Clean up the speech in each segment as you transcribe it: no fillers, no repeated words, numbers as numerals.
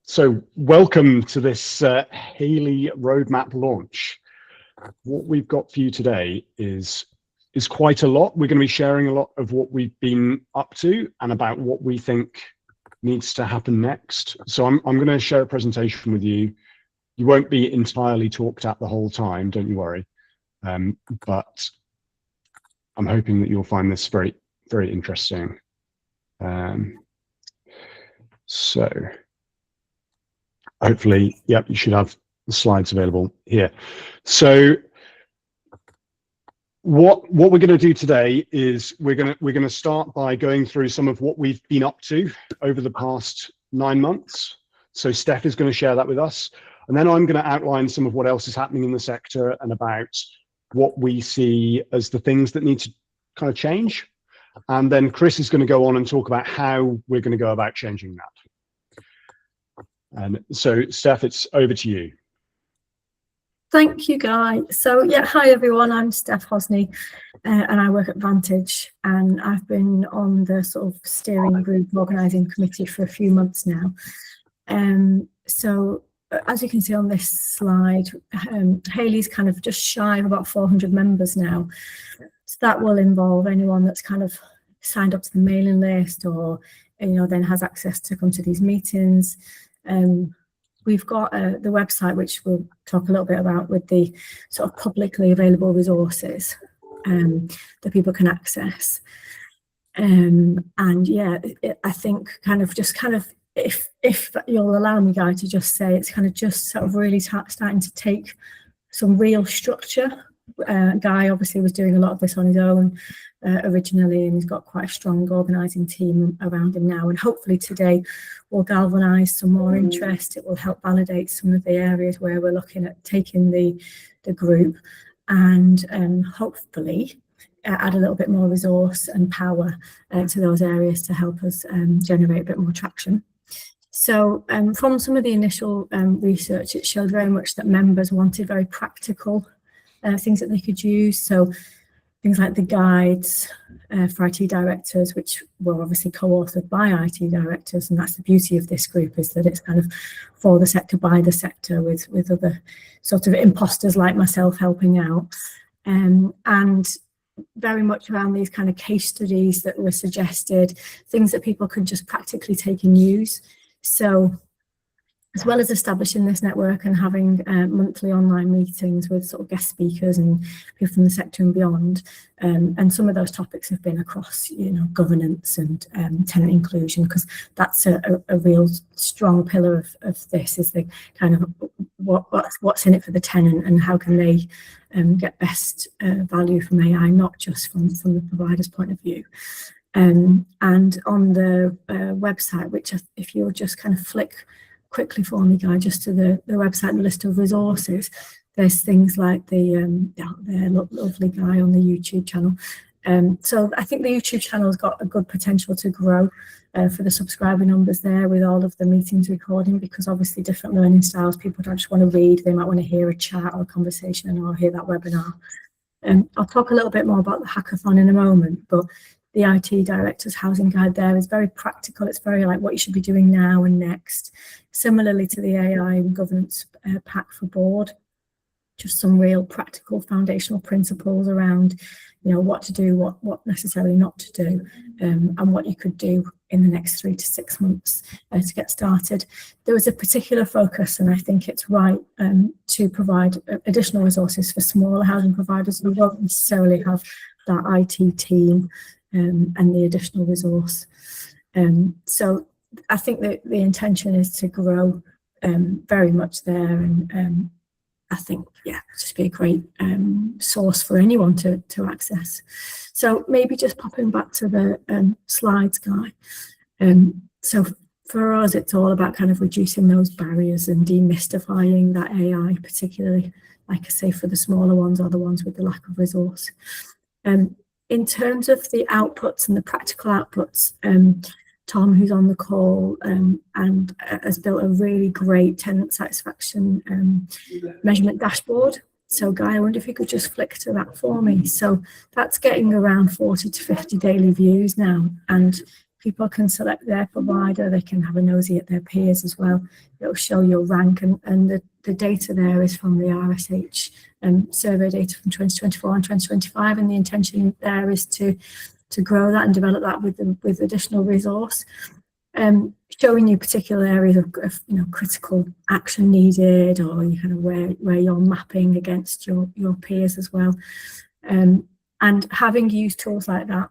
So welcome to this HAILIE Roadmap Launch. What we've got for you today is quite a lot. We're going to be sharing a lot of what we've been up to and about what we think needs to happen next. So I'm going to share a presentation with you. You won't be entirely talked at the whole time, don't you worry. But I'm hoping that you'll find this very, very interesting. So hopefully, yep, you should have the slides available here. So what we're going to do today is we're going to start by going through some of what we've been up to over the past 9 months. So Steph is going to share that with us, and then I'm going to outline some of what else is happening in the sector and about what we see as the things that need to kind of change. And then Chris is going to go on and talk about how we're going to go about changing that. And so, Steph, it's over to you. Thank you, Guy. So, yeah, hi, everyone. I'm Steph Hosney, and I work at Vantage, and I've been on the sort of steering group organising committee for a few months now. So, as you can see on this slide, HAILIE's kind of just shy of about 400 members now. So that will involve anyone that's kind of signed up to the mailing list or, then has access to come to these meetings. We've got the website, which we'll talk a little bit about, with the sort of publicly available resources that people can access. And yeah, I think if you'll allow me, Guy, to just say it's kind of just sort of really starting to take some real structure. Guy obviously was doing a lot of this on his own originally, and he's got quite a strong organising team around him now, and hopefully today will galvanise some more interest. It will help validate some of the areas where we're looking at taking the group, and hopefully add a little bit more resource and power to those areas to help us generate a bit more traction. So from some of the initial research, it showed very much that members wanted very practical things that they could use. So things like the guides for IT directors, which were obviously co-authored by IT directors, and that's the beauty of this group, is that it's kind of for the sector, by the sector, with other sort of imposters like myself helping out, and very much around these kind of case studies that were suggested, things that people could just practically take and use. So as well as establishing this network and having monthly online meetings with sort of guest speakers and people from the sector and beyond, and some of those topics have been across, governance and tenant inclusion, because that's a real strong pillar of this, is the kind of what's in it for the tenant and how can they get best value from AI, not just from the provider's point of view. And on the website, which if you'll just kind of flick quickly for me, Guy, just to the website and the list of resources, there's things like the lovely Guy on the YouTube channel. So I think the YouTube channel has got a good potential to grow for the subscriber numbers there, with all of the meetings recording, because obviously different learning styles, people don't just want to read, they might want to hear a chat or a conversation or hear that webinar. I'll talk a little bit more about the hackathon in a moment, but the IT Director's Housing Guide there is very practical. It's very like what you should be doing now and next. Similarly to the AI and governance pack for board, just some real practical foundational principles around, what to do, what necessarily not to do, and what you could do in the next 3 to 6 months to get started. There was a particular focus, and I think it's right to provide additional resources for smaller housing providers who won't necessarily have that IT team and the additional resource. So I think that the intention is to grow very much there, and I think, yeah, just be a great source for anyone to access. So maybe just popping back to the slides, Guy. So for us, it's all about kind of reducing those barriers and demystifying that AI, particularly, like I say, for the smaller ones or the ones with the lack of resource. In terms of the outputs and the practical outputs, Tom, who's on the call, and has built a really great tenant satisfaction measurement dashboard. So Guy, I wonder if you could just flick to that for me. So that's getting around 40 to 50 daily views now, and people can select their provider, they can have a nosy at their peers as well. It'll show your rank, and the data there is from the RSH survey data from 2024 and 2025, and the intention there is to grow that and develop that with additional resource, showing you particular areas of critical action needed, or you kind of where you're mapping against your peers as well, and having used tools like that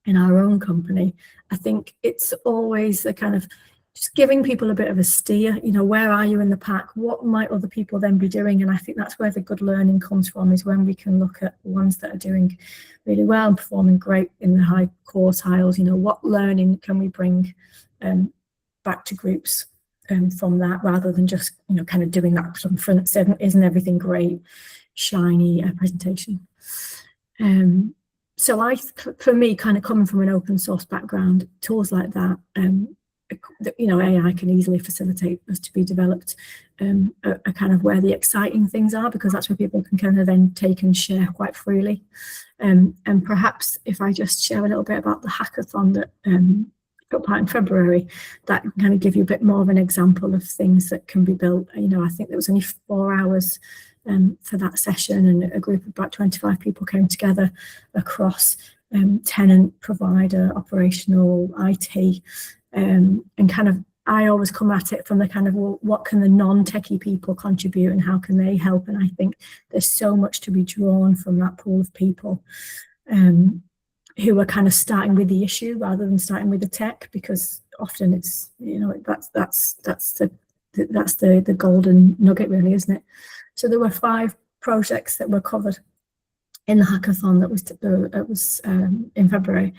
in our own company, I think it's always a kind of just giving people a bit of a steer, where are you in the pack? What might other people then be doing? And I think that's where the good learning comes from, is when we can look at the ones that are doing really well and performing great in the high quartiles, what learning can we bring back to groups from that, rather than just, kind of doing that from front, isn't everything great, shiny presentation. So for me, kind of coming from an open source background, tools like that, AI can easily facilitate us to be developed, are kind of where the exciting things are, because that's where people can kind of then take and share quite freely. And perhaps if I just share a little bit about the hackathon that took part in February, that can kind of give you a bit more of an example of things that can be built. I think there was only 4 hours for that session, and a group of about 25 people came together across tenant, provider, operational, IT, and kind of I always come at it from the kind of, well, what can the non-techie people contribute and how can they help? And I think there's so much to be drawn from that pool of people who are kind of starting with the issue rather than starting with the tech, because often it's, that's the golden nugget, really, isn't it? So there were 5 projects that were covered in the hackathon that was in February,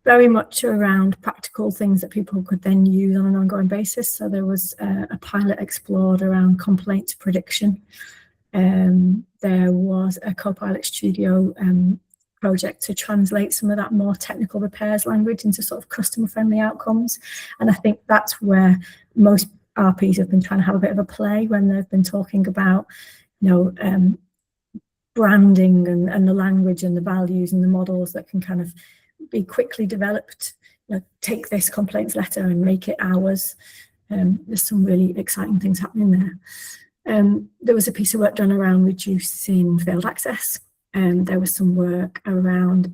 very much around practical things that people could then use on an ongoing basis. So there was a pilot explored around complaint prediction. There was a Copilot Studio project to translate some of that more technical repairs language into sort of customer-friendly outcomes. And I think that's where most RPs have been trying to have a bit of a play when they've been talking about, branding and the language and the values and the models that can kind of be quickly developed. Take this complaints letter and make it ours. There's some really exciting things happening there. There was a piece of work done around reducing failed access. There was some work around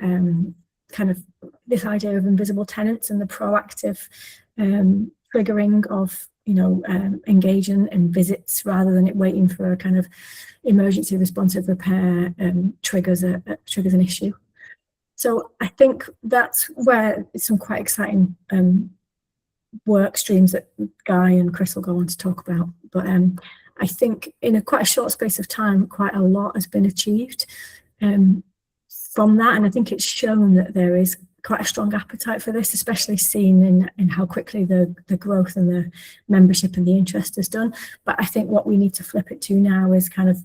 kind of this idea of invisible tenants and the proactive triggering of engaging in visits rather than it waiting for a kind of emergency responsive repair triggers an issue. So I think that's where it's some quite exciting work streams that Guy and Chris will go on to talk about. But I think in quite a short space of time, quite a lot has been achieved from that. And I think it's shown that there is quite a strong appetite for this, especially seen in how quickly the growth and the membership and the interest is done. But I think what we need to flip it to now is kind of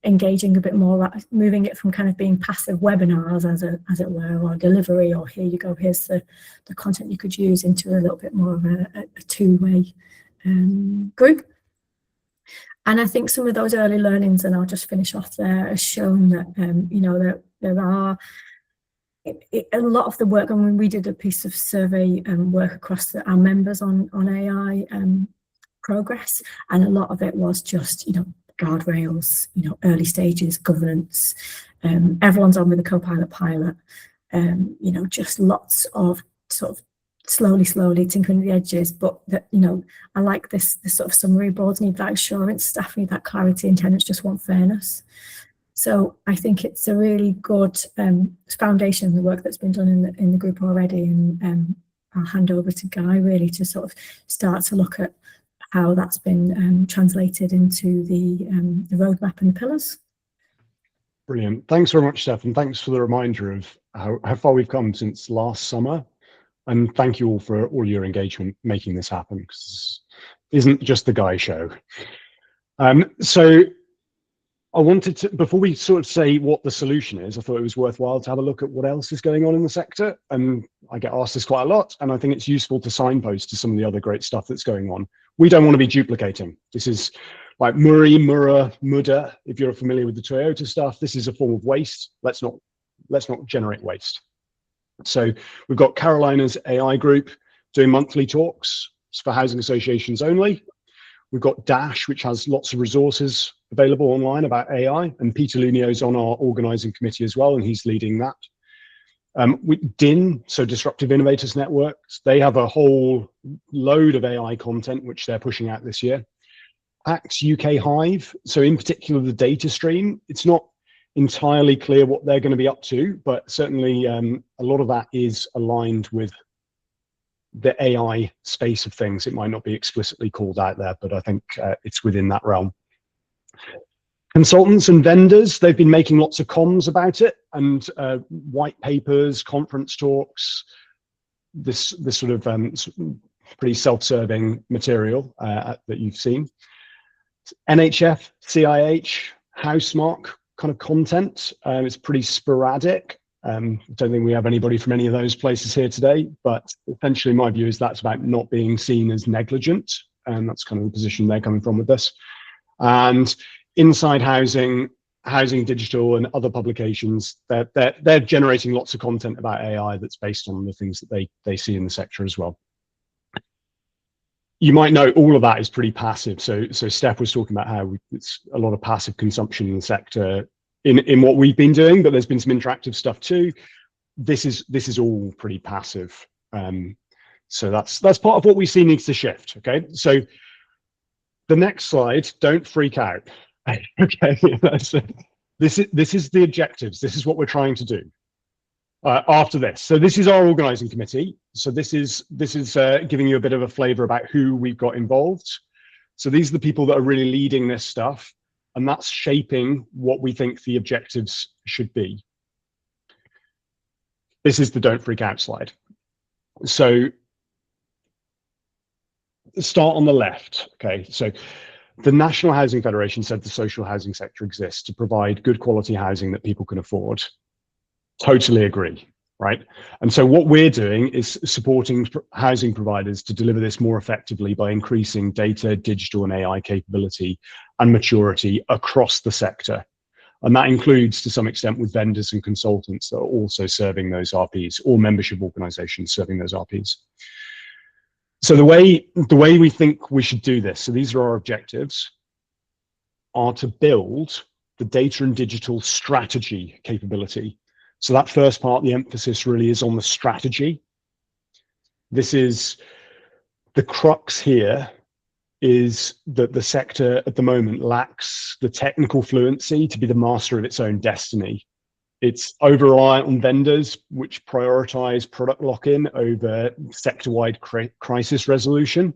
engaging a bit more, moving it from kind of being passive webinars, as it were, or delivery, or here you go, here's the content you could use, into a little bit more of a two-way group. And I think some of those early learnings, and I'll just finish off there, has shown that there are a lot of the work. I mean, we did a piece of survey work across our members on AI progress, and a lot of it was just guardrails, early stages, governance. Everyone's on with the Copilot pilot. Just lots of sort of slowly tinkering the edges, but that I like this sort of summary. Boards need that assurance, staff need that clarity, and tenants just want fairness. So I think it's a really good foundation of the work that's been done in the group already, and I'll hand over to Guy really to sort of start to look at how that's been translated into the roadmap and the pillars. Brilliant. Thanks very much, Steph, and thanks for the reminder of how far we've come since last summer. And thank you all for all your engagement making this happen, because this isn't just the Guy show. So I wanted to, before we sort of say what the solution is, I thought it was worthwhile to have a look at what else is going on in the sector. And I get asked this quite a lot, and I think it's useful to signpost to some of the other great stuff that's going on. We don't want to be duplicating. This is like Murra, Mudda. If you're familiar with the Toyota stuff, this is a form of waste. Let's not generate waste. So we've got Carolina's AI group doing monthly talks. It's for housing associations only. We've got Dash, which has lots of resources available online about AI, and Peter Lunio's on our organizing committee as well, and he's leading that. DIN, so Disruptive Innovators Networks, they have a whole load of AI content which they're pushing out this year. Axe UK Hive, so in particular the data stream, it's not entirely clear what they're going to be up to, but certainly a lot of that is aligned with the AI space of things. It might not be explicitly called out there, but I think it's within that realm. Consultants and vendors, they've been making lots of comms about it, and white papers, conference talks, this sort of pretty self-serving material that you've seen. NHF, CIH, Housemark kind of content. It's pretty sporadic. I don't think we have anybody from any of those places here today, but essentially my view is that's about not being seen as negligent, and that's kind of the position they're coming from with this. And Inside Housing, Housing Digital, and other publications, they're generating lots of content about AI that's based on the things that they see in the sector as well. You might know all of that is pretty passive. So Steph was talking about how it's a lot of passive consumption in the sector in what we've been doing, but there's been some interactive stuff too. This is all pretty passive. So that's part of what we see needs to shift. Okay, so the next slide, don't freak out. Okay, this is the objectives. This is what we're trying to do after this. So this is our organizing committee. So this is giving you a bit of a flavor about who we've got involved. So these are the people that are really leading this stuff, and that's shaping what we think the objectives should be. This is the don't freak out slide. So start on the left. Okay, so the National Housing Federation said the social housing sector exists to provide good quality housing that people can afford. Totally agree, right? And so what we're doing is supporting housing providers to deliver this more effectively by increasing data, digital, and AI capability and maturity across the sector. And that includes, to some extent, with vendors and consultants that are also serving those RPs, or membership organizations serving those RPs. So the way we think we should do this, so these are our objectives, are to build the data and digital strategy capability. So that first part, the emphasis really is on the strategy. This is the crux here, is that the sector at the moment lacks the technical fluency to be the master of its own destiny. It's over-reliant on vendors which prioritize product lock-in over sector-wide crisis resolution.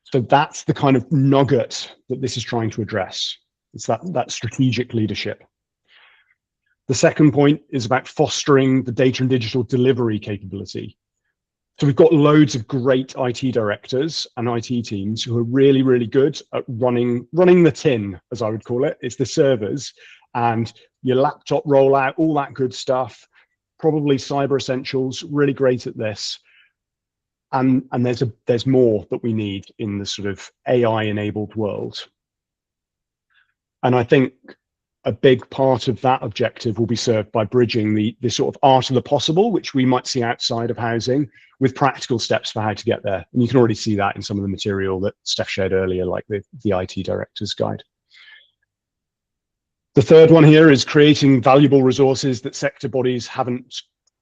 So that's the kind of nugget that this is trying to address. It's that strategic leadership. The second point is about fostering the data and digital delivery capability. So we've got loads of great IT directors and IT teams who are really, really good at running the tin, as I would call it. It's the servers and your laptop rollout, all that good stuff, probably cyber essentials, really great at this. And there's more that we need in the sort of AI-enabled world. And I think a big part of that objective will be served by bridging the sort of art of the possible, which we might see outside of housing, with practical steps for how to get there. And you can already see that in some of the material that Steph shared earlier, like the IT Director's Guide. The third one here is creating valuable resources that sector bodies haven't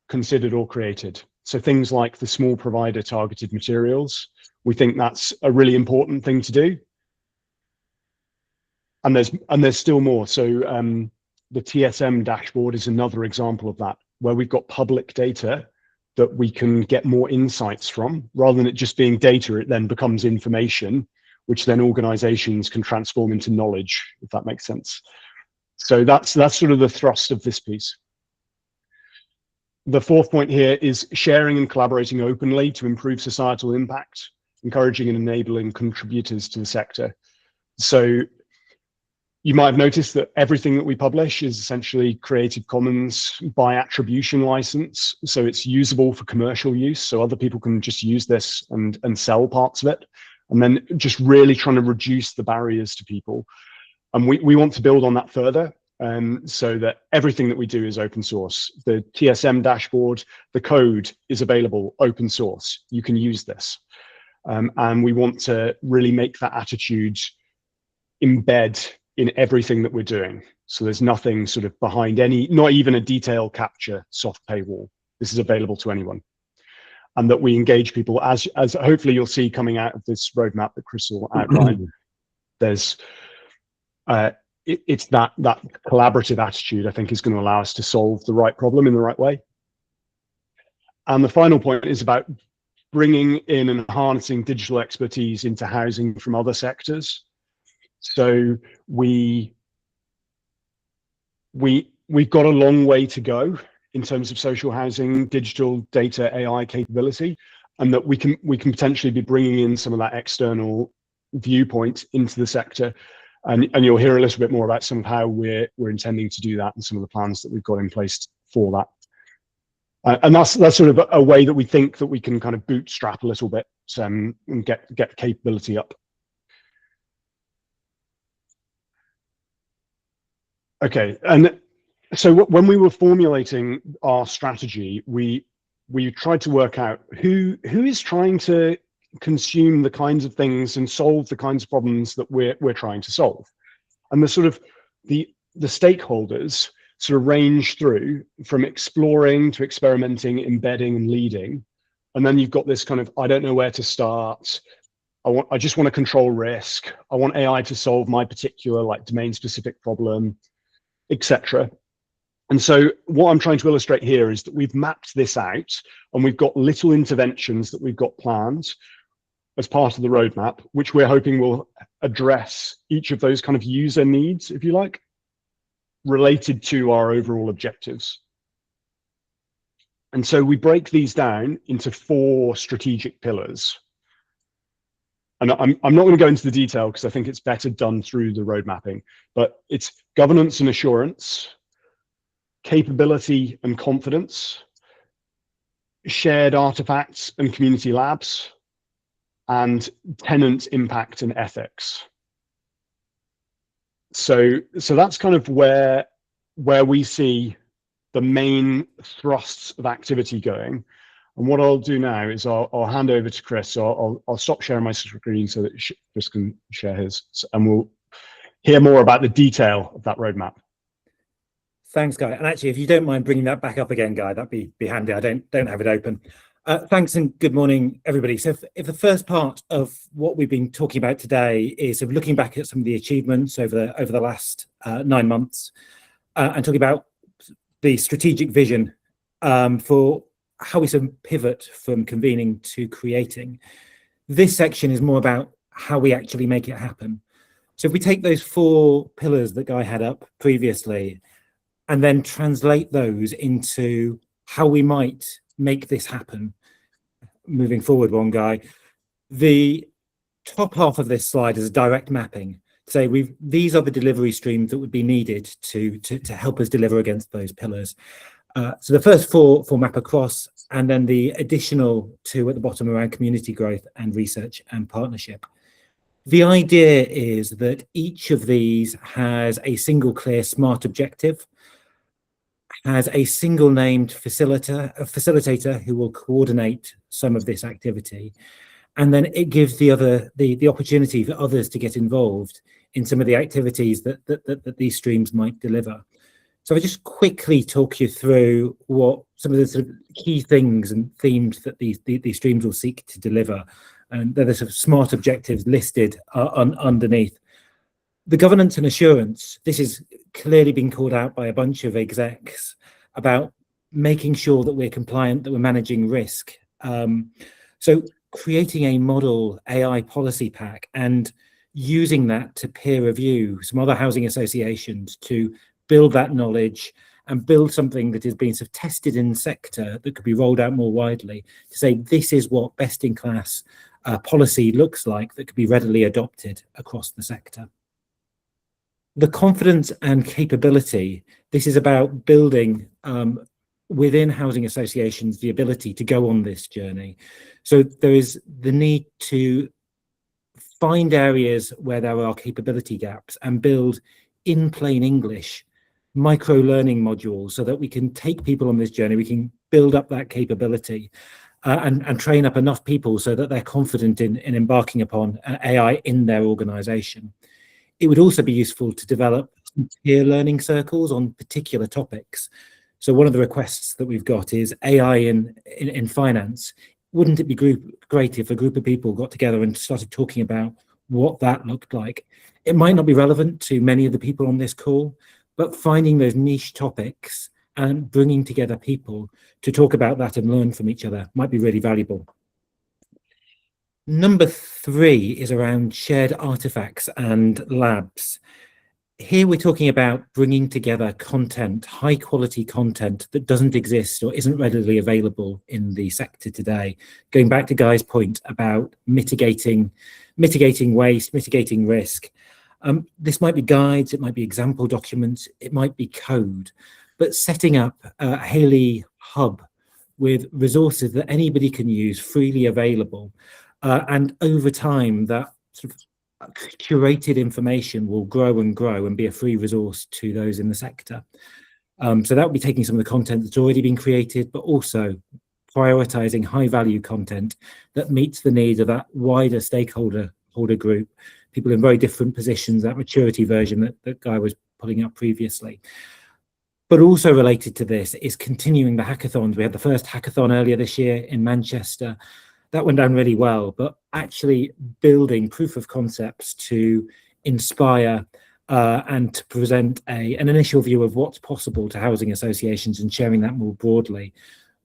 considered or created. So things like the small provider targeted materials, we think that's a really important thing to do. And there's still more. So the TSM Dashboard is another example of that, where we've got public data that we can get more insights from. Rather than it just being data, it then becomes information, which then organizations can transform into knowledge, if that makes sense. So that's sort of the thrust of this piece. The fourth point here is sharing and collaborating openly to improve societal impact, encouraging and enabling contributors to the sector. So you might have noticed that everything that we publish is essentially Creative Commons by attribution license. So it's usable for commercial use. So other people can just use this and sell parts of it. And then just really trying to reduce the barriers to people. And we want to build on that further. so that everything that we do is open source. The TSM dashboard, the code is available open source. You can use this. And we want to really make that attitude embed in everything that we're doing. So there's nothing sort of behind any, not even a detail capture soft paywall. This is available to anyone. And that we engage people as hopefully you'll see coming out of this roadmap that Chris will outline. There's, it's that collaborative attitude, I think, is going to allow us to solve the right problem in the right way. And the final point is about bringing in and harnessing digital expertise into housing from other sectors. So we've got a long way to go in terms of social housing, digital data, AI capability, and that we can potentially be bringing in some of that external viewpoint into the sector. And you'll hear a little bit more about some of how we're intending to do that and some of the plans that we've got in place for that. And that's sort of a way that we think that we can kind of bootstrap a little bit and get capability up. Okay, and so when we were formulating our strategy, we tried to work out who is trying to consume the kinds of things and solve the kinds of problems that we're trying to solve, and the sort of the stakeholders sort of range through from exploring to experimenting, embedding, and leading, and then you've got this kind of I don't know where to start. I just want to control risk. I want AI to solve my particular like domain-specific problem, etc. And so what I'm trying to illustrate here is that we've mapped this out and we've got little interventions that we've got planned as part of the roadmap, which we're hoping will address each of those kind of user needs, if you like, related to our overall objectives. And so we break these down into 4 strategic pillars. And I'm not going to go into the detail because I think it's better done through the road mapping, but it's governance and assurance, capability and confidence, shared artifacts and community labs, and tenant impact and ethics. So that's kind of where we see the main thrusts of activity going. And what I'll do now is I'll hand over to Chris. So I'll stop sharing my screen so that Chris can share his, and we'll hear more about the detail of that roadmap. Thanks, Guy. And actually, if you don't mind bringing that back up again, Guy, that'd be handy. I don't have it open. Thanks and good morning, everybody. So if the first part of what we've been talking about today is sort of looking back at some of the achievements over the last 9 months and talking about the strategic vision for how we sort of pivot from convening to creating. This section is more about how we actually make it happen. So if we take those 4 pillars that Guy had up previously and then translate those into how we might make this happen moving forward, one Guy, the top half of this slide is a direct mapping. Say these are the delivery streams that would be needed to help us deliver against those pillars. So the first 4 map across, and then the additional 2 at the bottom around community growth and research and partnership. The idea is that each of these has a single clear smart objective, has a single named facilitator who will coordinate some of this activity, and then it gives the opportunity for others to get involved in some of the activities that these streams might deliver. So I'll just quickly talk you through what some of the sort of key things and themes that these streams will seek to deliver. And they're the sort of smart objectives listed underneath. The governance and assurance, this is clearly been called out by a bunch of execs about making sure that we're compliant, that we're managing risk. So creating a model AI policy pack and using that to peer review some other housing associations to build that knowledge and build something that is being sort of tested in the sector that could be rolled out more widely to say this is what best in class policy looks like that could be readily adopted across the sector. The confidence and capability, this is about building within housing associations the ability to go on this journey. So there is the need to find areas where there are capability gaps and build in plain English micro learning modules so that we can take people on this journey, we can build up that capability and train up enough people so that they're confident in embarking upon AI in their organization. It would also be useful to develop peer learning circles on particular topics. So one of the requests that we've got is AI in finance. Wouldn't it be great if a group of people got together and started talking about what that looked like? It might not be relevant to many of the people on this call, but finding those niche topics and bringing together people to talk about that and learn from each other might be really valuable. Number 3 is around shared artifacts and labs. Here we're talking about bringing together content, high quality content that doesn't exist or isn't readily available in the sector today. Going back to Guy's point about mitigating waste, mitigating risk. This might be guides, it might be example documents, it might be code, but setting up a HAILIE hub with resources that anybody can use freely available. And over time, that sort of curated information will grow and be a free resource to those in the sector. So that would be taking some of the content that's already been created, but also prioritizing high value content that meets the needs of that wider stakeholder group, people in very different positions, that maturity version that Guy was putting up previously. But also related to this is continuing the hackathons. We had the first hackathon earlier this year in Manchester. That went down really well, but actually building proof of concepts to inspire and to present an initial view of what's possible to housing associations and sharing that more broadly,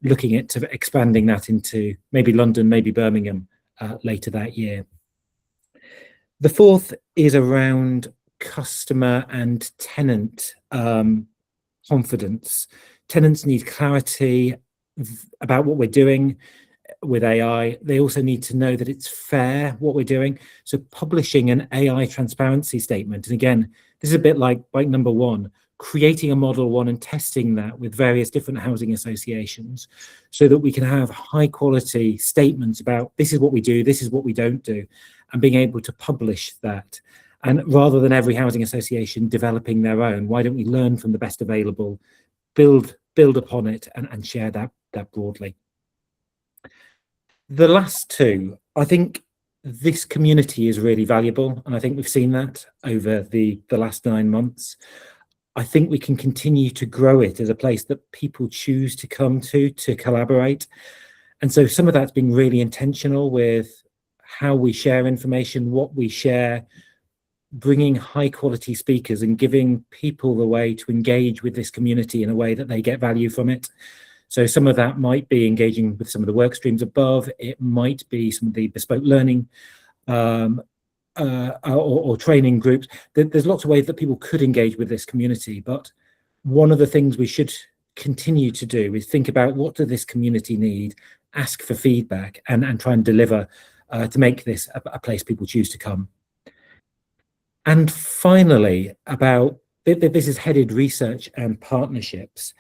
looking at expanding that into maybe London, maybe Birmingham later that year. The 4th is around customer and tenant confidence. Tenants need clarity about what we're doing with AI. They also need to know that it's fair what we're doing. So publishing an AI transparency statement, and again, this is a bit like number 1, creating a model 1 and testing that with various different housing associations so that we can have high quality statements about this is what we do, this is what we don't do, and being able to publish that. And rather than every housing association developing their own, why don't we learn from the best available, build upon it and share that broadly. The last 2, I think this community is really valuable, and I think we've seen that over the last 9 months. I think we can continue to grow it as a place that people choose to come to collaborate. And so some of that's been really intentional with how we share information, what we share, bringing high quality speakers and giving people the way to engage with this community in a way that they get value from it. So some of that might be engaging with some of the work streams above. It might be some of the bespoke learning or training groups. There's lots of ways that people could engage with this community. But one of the things we should continue to do is think about what does this community need, ask for feedback and try and deliver to make this a place people choose to come. And finally, this is headed research and partnerships.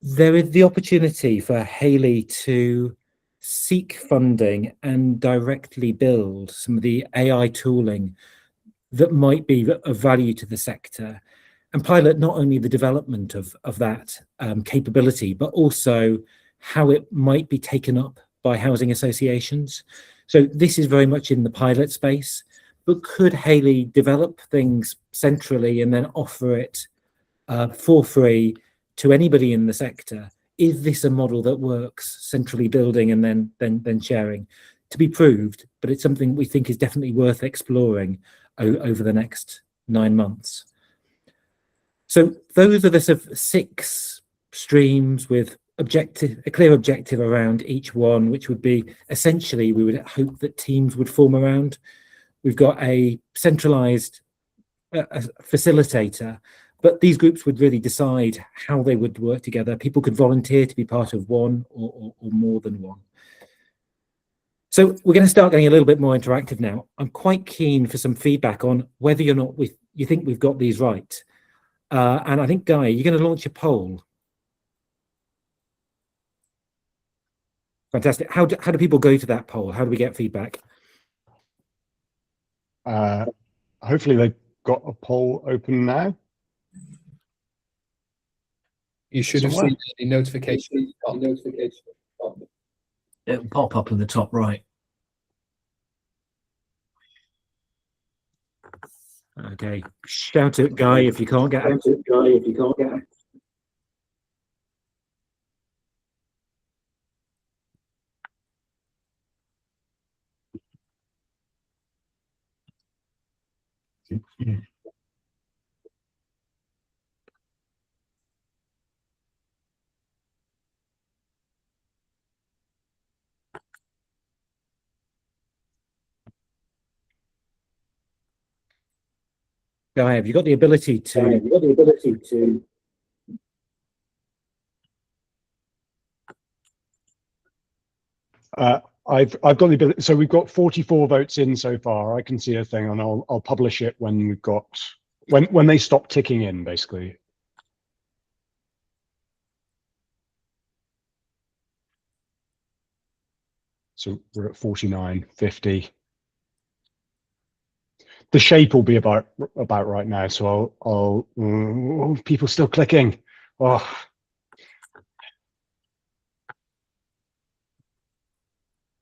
There is the opportunity for HAILIE to seek funding and directly build some of the AI tooling that might be of value to the sector and pilot not only the development of that capability, but also how it might be taken up by housing associations. So this is very much in the pilot space, but could HAILIE develop things centrally and then offer it for free to anybody in the sector? Is this a model that works, centrally building and then sharing? To be proved, but it's something we think is definitely worth exploring over the next 9 months. So those are the sort of 6 streams with a clear objective around each one, which would be essentially we would hope that teams would form around. We've got a centralized facilitator, but these groups would really decide how they would work together. People could volunteer to be part of one or more than one. So we're going to start getting a little bit more interactive now. I'm quite keen for some feedback on whether or not you think we've got these right. And I think, Guy, you're going to launch a poll. Fantastic. How do people go to that poll? How do we get feedback? Hopefully they've got a poll open now. You should have seen a notification. It'll pop up in the top right. Okay, shout it, Guy, if you can't get it. Guy, have you got the ability to? I've got the ability. So we've got 44 votes in so far. I can see a thing, and I'll publish it when we've got when they stop ticking in, basically. So we're at 49, 50. The shape will be about right now. So I'll people still clicking. Oh.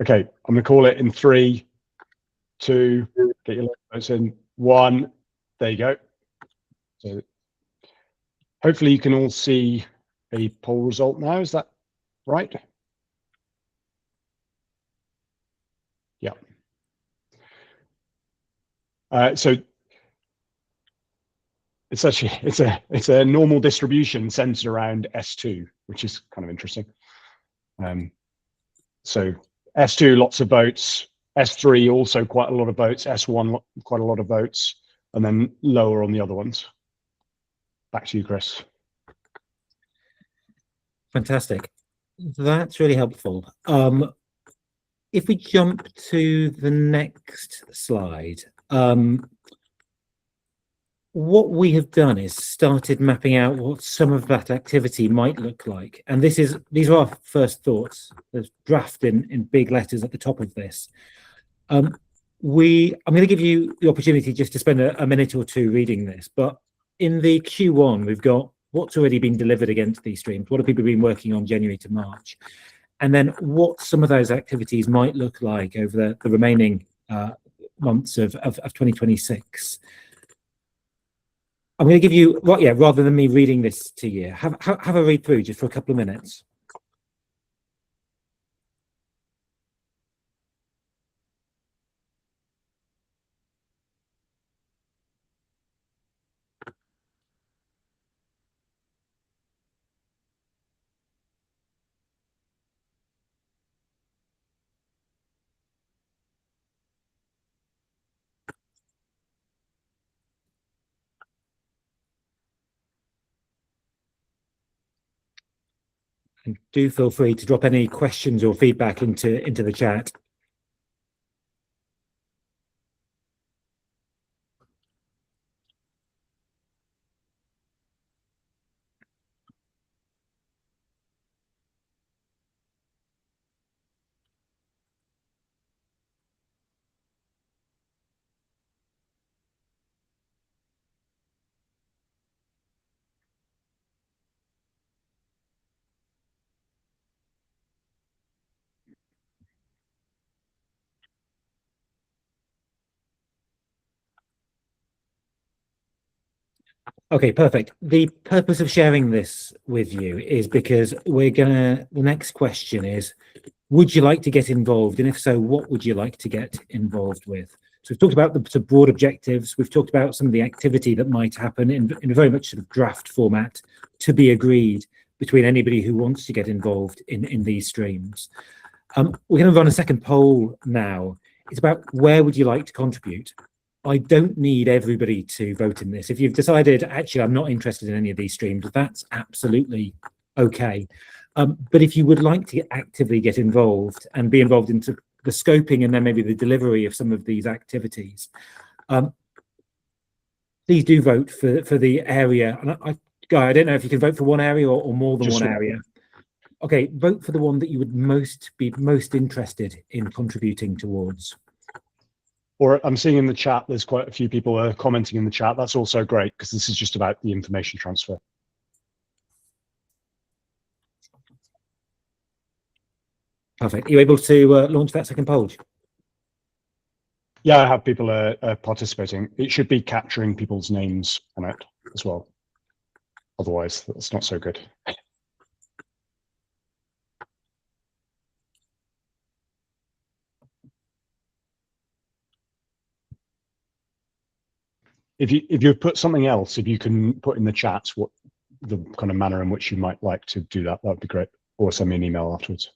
Okay, I'm gonna call it in 3, 2, get your votes in, 1. There you go. So hopefully you can all see a poll result now. Is that right? Yeah. So it's actually it's a normal distribution centered around S2, which is kind of interesting. So S2 lots of votes, S3 also quite a lot of votes, S1 quite a lot of votes, and then lower on the other ones. Back to you, Chris. Fantastic. That's really helpful. If we jump to the next slide, what we have done is started mapping out what some of that activity might look like. And these are our first thoughts. There's draft in big letters at the top of this. I'm going to give you the opportunity just to spend a minute or two reading this, but in the Q1, we've got what's already been delivered against these streams. What have people been working on January to March? And then what some of those activities might look like over the remaining months of 2026. I'm going to give you, rather than me reading this to you, have a read through just for a couple of minutes. And do feel free to drop any questions or feedback into the chat. Okay, perfect. The purpose of sharing this with you is because the next question is, would you like to get involved? And if so, what would you like to get involved with? So we've talked about the broad objectives. We've talked about some of the activity that might happen in a very much sort of draft format to be agreed between anybody who wants to get involved in these streams. We're going to run a second poll now. It's about where would you like to contribute? I don't need everybody to vote in this. If you've decided, actually, I'm not interested in any of these streams, that's absolutely okay. But if you would like to actively get involved and be involved into the scoping and then maybe the delivery of some of these activities, please do vote for the area. And Guy, I don't know if you can vote for one area or more than one area. Okay, vote for the one that you would be most interested in contributing towards. Or I'm seeing in the chat, there's quite a few people commenting in the chat. That's also great because this is just about the information transfer. Perfect. Are you able to launch that second poll? Yeah, I have people participating. It should be capturing people's names on it as well. Otherwise, that's not so good. If you've put something else, if you can put in the chat what the kind of manner in which you might like to do that, that would be great. Or send me an email afterwards.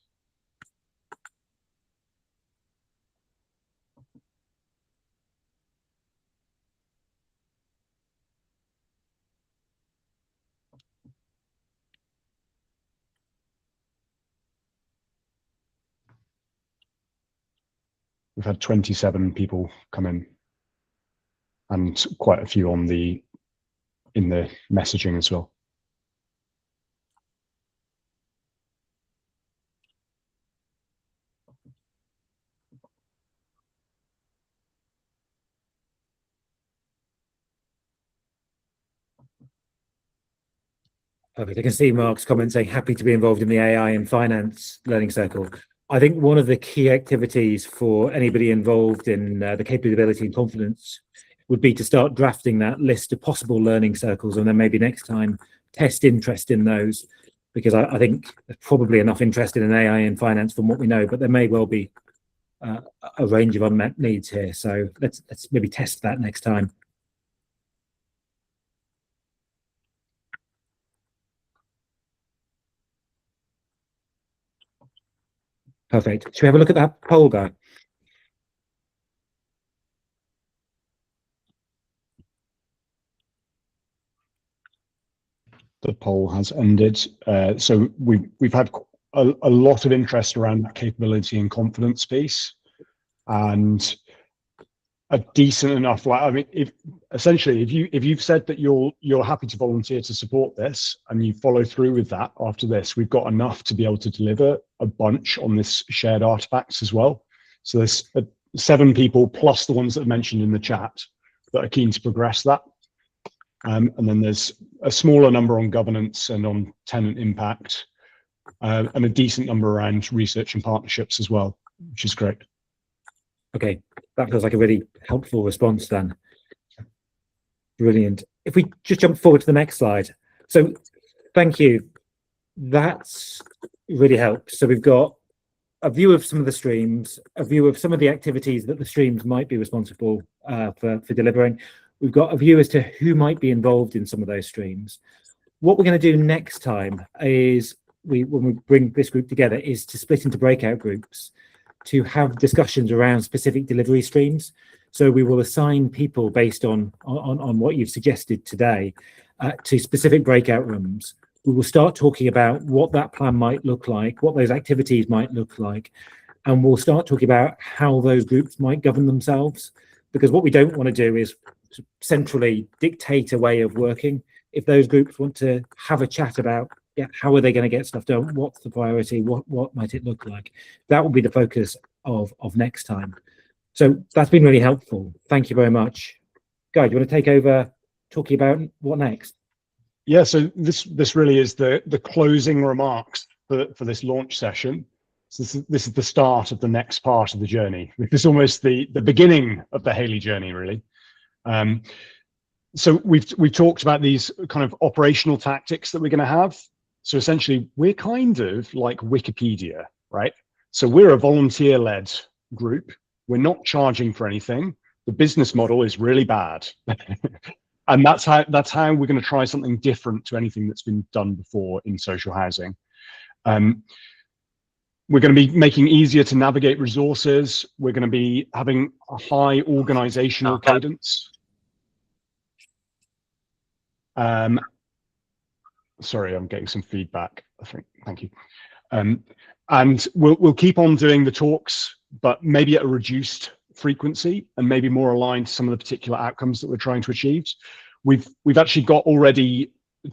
We've had 27 people come in, and quite a few on in the messaging as well. Perfect. I can see Mark's comment saying happy to be involved in the AI and finance learning circle. I think one of the key activities for anybody involved in the capability and confidence would be to start drafting that list of possible learning circles, and then maybe next time test interest in those, because I think there's probably enough interest in AI and finance from what we know, but there may well be a range of unmet needs here. So let's maybe test that next time. Perfect. Should we have a look at that poll, guy? The poll has ended. So we've had a lot of interest around that capability and confidence piece, and a decent enough. Like, I mean, if you've said that you're happy to volunteer to support this, and you follow through with that after this, we've got enough to be able to deliver a bunch on this shared artifacts as well. So there's 7 people plus the ones that are mentioned in the chat that are keen to progress that. And then there's a smaller number on governance and on tenant impact, and a decent number around research and partnerships as well, which is great. Okay, that feels like a really helpful response then. Brilliant. If we just jump forward to the next slide. So thank you. That's really helped. So we've got a view of some of the streams, a view of some of the activities that the streams might be responsible for delivering. We've got a view as to who might be involved in some of those streams. What we're going to do next time is, when we bring this group together, is to split into breakout groups to have discussions around specific delivery streams. So we will assign people based on what you've suggested today to specific breakout rooms. We will start talking about what that plan might look like, what those activities might look like, and we'll start talking about how those groups might govern themselves. Because what we don't want to do is centrally dictate a way of working. If those groups want to have a chat about, yeah, how are they going to get stuff done? What's the priority? What might it look like? That will be the focus of next time. So that's been really helpful. Thank you very much. Guy, do you want to take over talking about what next? Yeah, so this really is the closing remarks for this launch session. So this is the start of the next part of the journey. This is almost the beginning of the HAILIE journey, really. So we've talked about these kind of operational tactics that we're going to have. So essentially, we're kind of like Wikipedia, right? So we're a volunteer-led group. We're not charging for anything. The business model is really bad. And that's how we're going to try something different to anything that's been done before in social housing. We're going to be making easier to navigate resources. We're going to be having a high organizational cadence. Sorry, I'm getting some feedback, I think. Thank you. And we'll keep on doing the talks, but maybe at a reduced frequency and maybe more aligned to some of the particular outcomes that we're trying to achieve. We've actually got already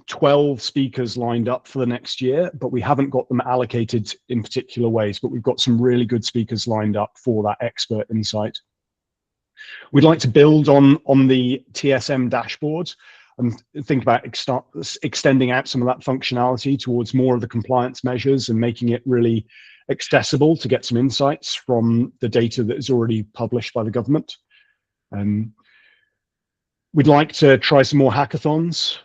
12 speakers lined up for the next year, but we haven't got them allocated in particular ways, but we've got some really good speakers lined up for that expert insight. We'd like to build on the TSM dashboard and think about extending out some of that functionality towards more of the compliance measures and making it really accessible to get some insights from the data that is already published by the government. We'd like to try some more hackathons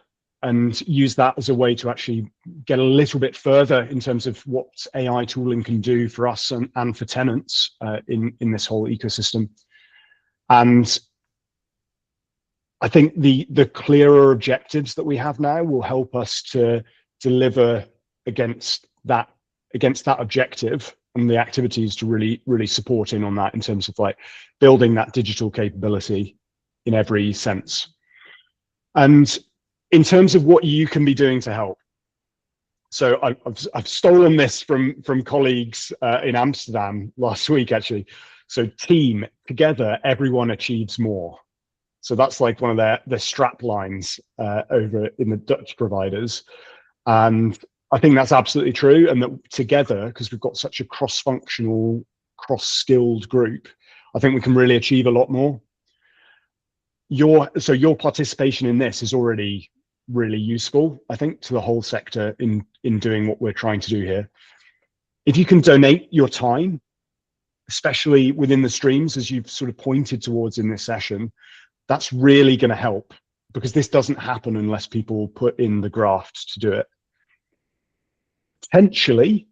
and use that as a way to actually get a little bit further in terms of what AI tooling can do for us and for tenants in this whole ecosystem. And I think the clearer objectives that we have now will help us to deliver against that objective, and the activities to really support in on that in terms of like building that digital capability in every sense. And in terms of what you can be doing to help. So I've stolen this from colleagues in Amsterdam last week, actually. So team, together, everyone achieves more. So that's like one of their strap lines over in the Dutch providers. And I think that's absolutely true. And that together, because we've got such a cross-functional, cross-skilled group, I think we can really achieve a lot more. Your participation in this is already really useful, I think, to the whole sector in doing what we're trying to do here. If you can donate your time, especially within the streams, as you've sort of pointed towards in this session, that's really going to help, because this doesn't happen unless people put in the graft to do it. Potentially,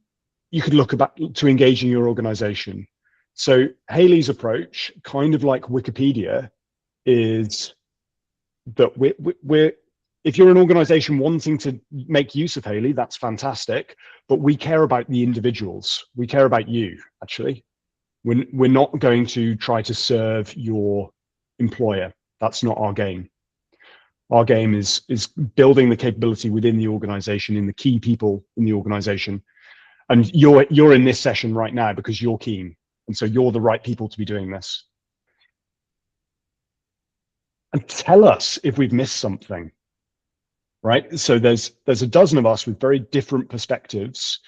you could look to engaging your organization. So HAILIE's approach, kind of like Wikipedia, is that if you're an organization wanting to make use of HAILIE, that's fantastic, but we care about the individuals. We care about you, actually. We're not going to try to serve your employer. That's not our game. Our game is building the capability within the organization, in the key people in the organization. And you're in this session right now because you're keen. And so you're the right people to be doing this. And tell us if we've missed something, right? So there's a dozen of us with very different perspectives.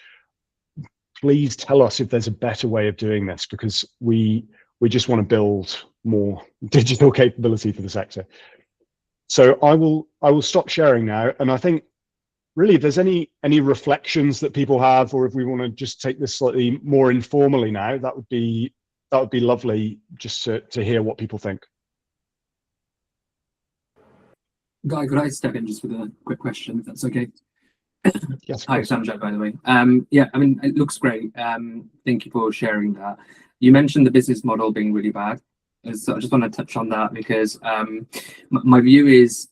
Please tell us if there's a better way of doing this, because we just want to build more digital capability for the sector. So I will stop sharing now. And I think really if there's any reflections that people have, or if we want to just take this slightly more informally now, that would be lovely, just to hear what people think. Guy, could I step in just with a quick question, if that's okay? Yes. Hi, Samjad, by the way. Yeah, I mean, it looks great. Thank you for sharing that. You mentioned the business model being really bad. So I just want to touch on that, because my view is,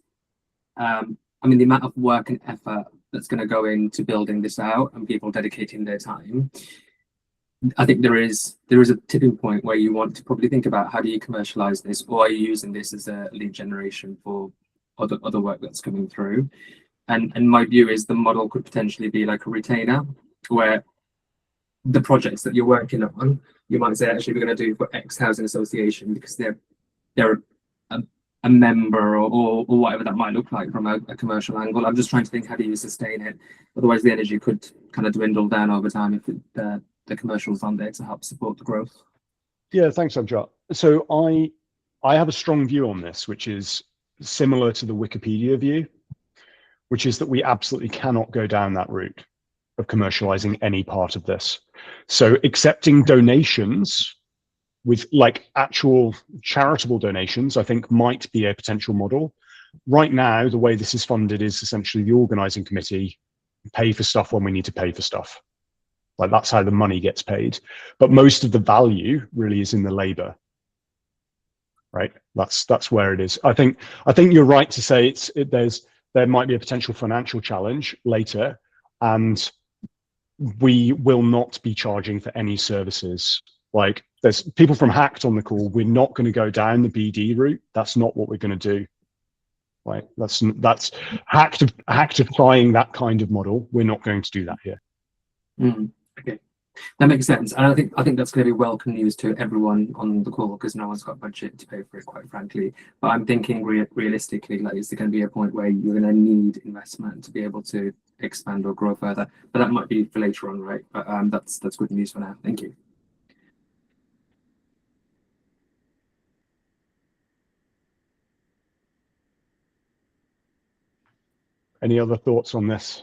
I mean, the amount of work and effort that's going to go into building this out and people dedicating their time, I think there is a tipping point where you want to probably think about, how do you commercialize this, or are you using this as a lead generation for other work that's coming through? And my view is the model could potentially be like a retainer, where the projects that you're working on, you might say, actually, we're going to do for X housing association because they're a member, or whatever that might look like from a commercial angle. I'm just trying to think, how do you sustain it? Otherwise, the energy could kind of dwindle down over time if the commercials aren't there to help support the growth. Yeah, thanks, Amjad. So I have a strong view on this, which is similar to the Wikipedia view, which is that we absolutely cannot go down that route of commercializing any part of this. So accepting donations with like actual charitable donations, I think might be a potential model. Right now, the way this is funded is essentially the organizing committee pay for stuff when we need to pay for stuff. Like that's how the money gets paid. But most of the value really is in the labor. Right? That's where it is. I think you're right to say there might be a potential financial challenge later, and we will not be charging for any services. Like there's people from Hacked on the call. We're not going to go down the BD route. That's not what we're going to do. Right? That's Hacked applying that kind of model. We're not going to do that here. Okay, that makes sense, and I think that's going to be welcome news to everyone on the call, because no one's got budget to pay for it, quite frankly. But I'm thinking realistically, like, is there going to be a point where you're going to need investment to be able to expand or grow further? But that might be for later on, right? But that's good news for now. Thank you. Any other thoughts on this?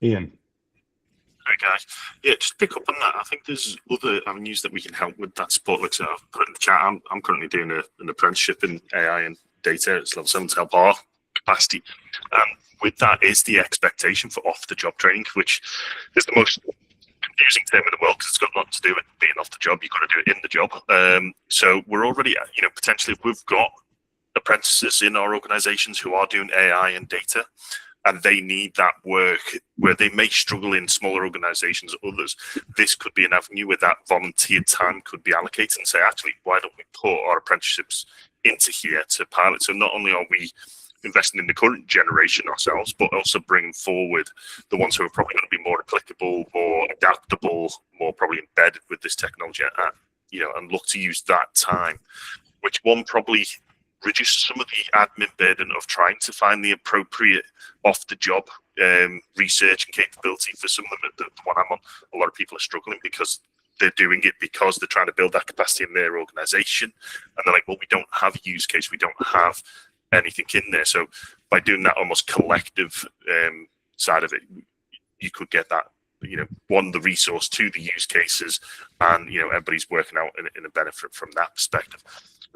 Ian. Hi guys. Yeah, just pick up on that. I think there's other avenues that we can help with that support. Like I've put in the chat, I'm currently doing an apprenticeship in AI and data. It's level 7 to help our capacity. With that is the expectation for off-the-job training, which is the most confusing term in the world because it's got nothing to do with being off the job. You've got to do it in the job. So we're already, potentially we've got apprentices in our organizations who are doing AI and data, and they need that work where they may struggle in smaller organizations or others. This could be an avenue where that volunteer time could be allocated and say, actually, why don't we put our apprenticeships into here to pilot? So not only are we investing in the current generation ourselves, but also bringing forward the ones who are probably going to be more applicable, more adaptable, more probably embedded with this technology, and look to use that time, which one probably reduces some of the admin burden of trying to find the appropriate off-the-job research and capability for some of them. The one I'm on, a lot of people are struggling because they're doing it because they're trying to build that capacity in their organization, and they're like, well, we don't have a use case, we don't have anything in there. So by doing that almost collective side of it, you could get that, the resource to the use cases, and everybody's working out in a benefit from that perspective.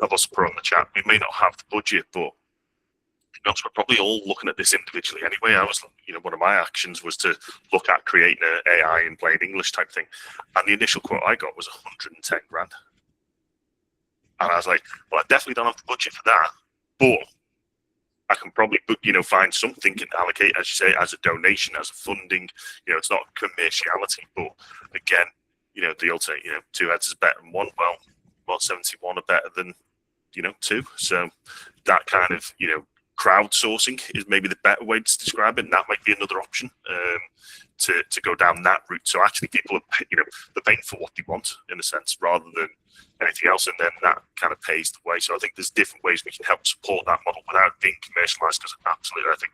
I've also put on the chat, we may not have the budget, but we're probably all looking at this individually anyway. I was, one of my actions was to look at creating an AI in plain English type thing, and the initial quote I got was 110 grand, and I was like, well, I definitely don't have the budget for that, but I can probably, find something and allocate, as you say, as a donation, as a funding. It's not commerciality, but again, the old saying, two heads is better than one. Well, 71 are better than, two. So that kind of, crowdsourcing is maybe the better way to describe it. And that might be another option to go down that route. So actually, people are, they're paying for what they want in a sense, rather than anything else, and then that kind of pays the way. So I think there's different ways we can help support that model without being commercialized, because absolutely I think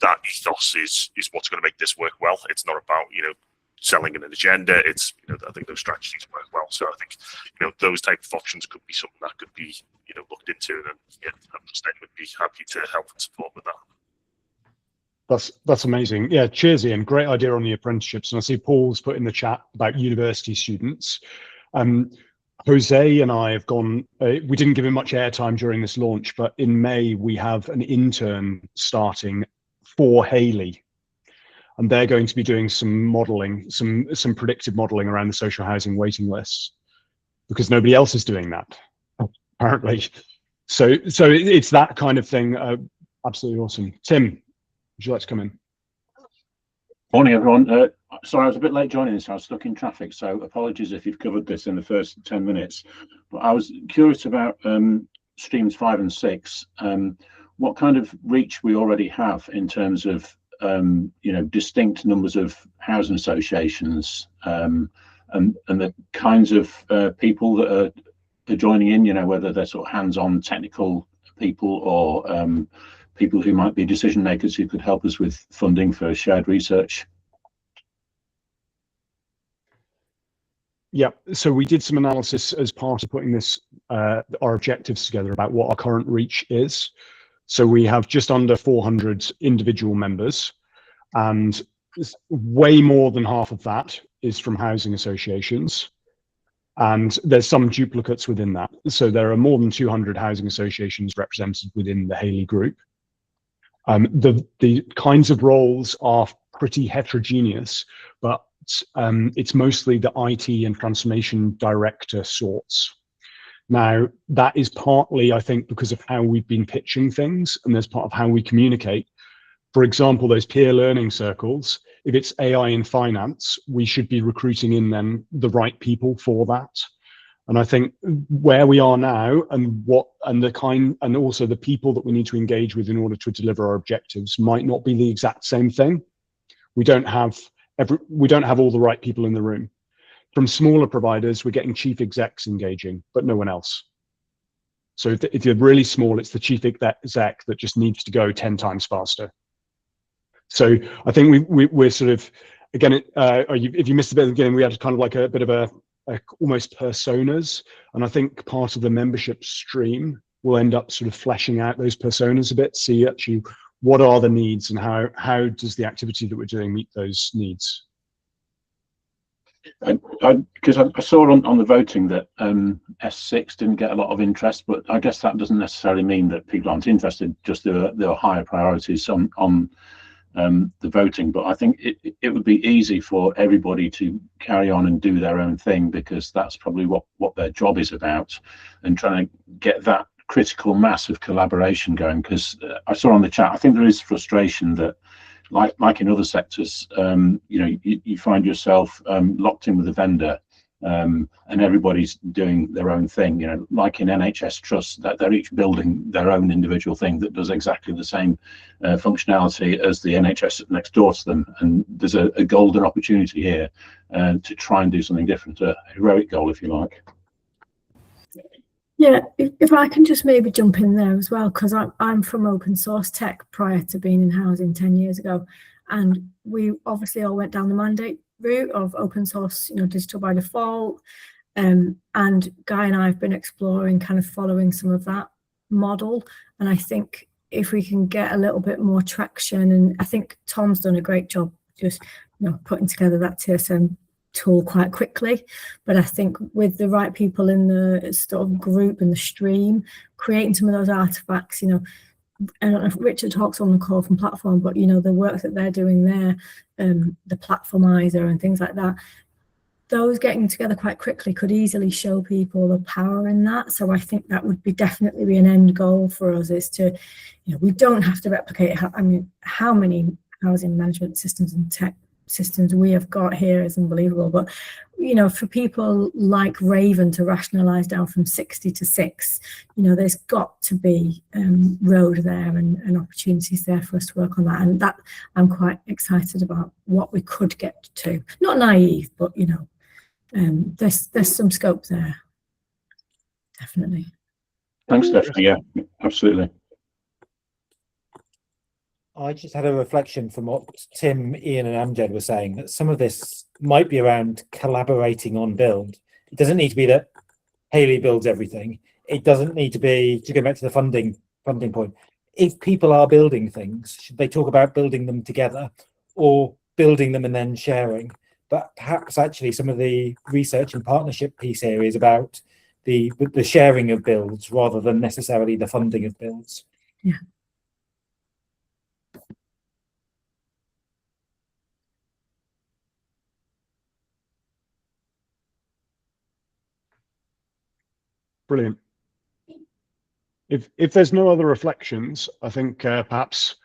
that ethos is what's going to make this work well. It's not about selling an agenda. It's I think those strategies work well. So I think those type of options could be something that could be looked into, and Understand would be happy to help and support with that. That's amazing. Yeah, cheers, Ian. Great idea on the apprenticeships. And I see Paul's put in the chat about university students. Jose and I have gone, we didn't give him much airtime during this launch, but in May we have an intern starting for HAILIE, and they're going to be doing some modeling, some predictive modeling around the social housing waiting lists, because nobody else is doing that, apparently. So it's that kind of thing. Absolutely awesome. Tim, would you like to come in? Morning, everyone. Sorry, I was a bit late joining this. I was stuck in traffic, so apologies if you've covered this in the first 10 minutes. But I was curious about streams 5 and 6. What kind of reach we already have in terms of distinct numbers of housing associations, and the kinds of people that are joining in. Whether they're sort of hands-on technical people or people who might be decision makers who could help us with funding for shared research. Yeah, so we did some analysis as part of putting this our objectives together about what our current reach is. So we have just under 400 individual members, and way more than half of that is from housing associations. And there's some duplicates within that. So there are more than 200 housing associations represented within the HAILIE group. The kinds of roles are pretty heterogeneous, but it's mostly the IT and transformation director sorts. Now, that is partly, I think, because of how we've been pitching things, and there's part of how we communicate. For example, those peer learning circles, if it's AI in finance, we should be recruiting in then the right people for that. And I think where we are now, and also the people that we need to engage with in order to deliver our objectives might not be the exact same thing. We don't have all the right people in the room. From smaller providers, we're getting chief execs engaging, but no one else. So if you're really small, it's the chief exec that just needs to go 10 times faster. So I think we're sort of, again, if you missed a bit at the beginning, we had kind of like a bit of a almost personas. And I think part of the membership stream will end up sort of fleshing out those personas a bit, see actually what are the needs and how does the activity that we're doing meet those needs? Because I saw on the voting that S6 didn't get a lot of interest, but I guess that doesn't necessarily mean that people aren't interested, just there are higher priorities on the voting. But I think it would be easy for everybody to carry on and do their own thing, because that's probably what their job is about, and trying to get that critical mass of collaboration going. Because I saw on the chat, I think there is frustration that like in other sectors, you find yourself locked in with a vendor, and everybody's doing their own thing. Like in NHS trusts, that they're each building their own individual thing that does exactly the same functionality as the NHS next door to them. And there's a golden opportunity here to try and do something different, a heroic goal, if you like. Yeah, if I can just maybe jump in there as well, because I'm from open source tech prior to being in housing 10 years ago, and we obviously all went down the mandate route of open source, digital by default, and Guy and I have been exploring kind of following some of that model, and I think if we can get a little bit more traction, and I think Tom's done a great job just putting together that TSM tool quite quickly, but I think with the right people in the sort of group and the stream, creating some of those artifacts, I don't know if Richard talks on the call from Platform, but the work that they're doing there, the platformizer and things like that, those getting together quite quickly could easily show people the power in that. So I think that would definitely be an end goal for us, is to, we don't have to replicate how many housing management systems and tech systems we have got here is unbelievable, but for people like Raven to rationalize down from 60 to 6, there's got to be road there and opportunities there for us to work on that, and that I'm quite excited about what we could get to. Not naive, but there's some scope there, definitely. Thanks, Stephanie. Yeah, absolutely. I just had a reflection from what Tim, Ian and Amjad were saying, that some of this might be around collaborating on build. It doesn't need to be that HAILIE builds everything. It doesn't need to be, to go back to the funding point, if people are building things, should they talk about building them together or building them and then sharing? But perhaps actually some of the research and partnership piece here is about the sharing of builds rather than necessarily the funding of builds. Yeah. Brilliant. If there's no other reflections, I think perhaps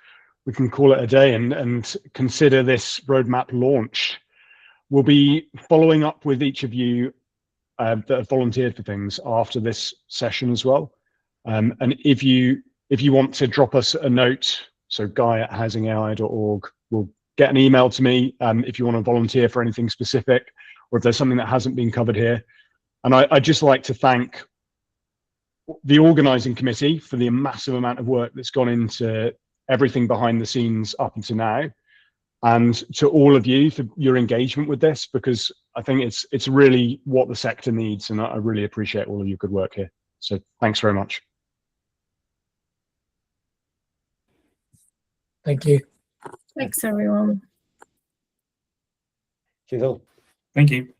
we can call it a day and consider this roadmap launch. We'll be following up with each of you that have volunteered for things after this session as well. And if you want to drop us a note, so guy@housingai.org will get an email to me if you want to volunteer for anything specific, or if there's something that hasn't been covered here. And I'd just like to thank the organising committee for the massive amount of work that's gone into everything behind the scenes up until now, and to all of you for your engagement with this, because I think it's really what the sector needs, and I really appreciate all of your good work here. So thanks very much. Thank you. Thanks, everyone. Cheers all. Thank you.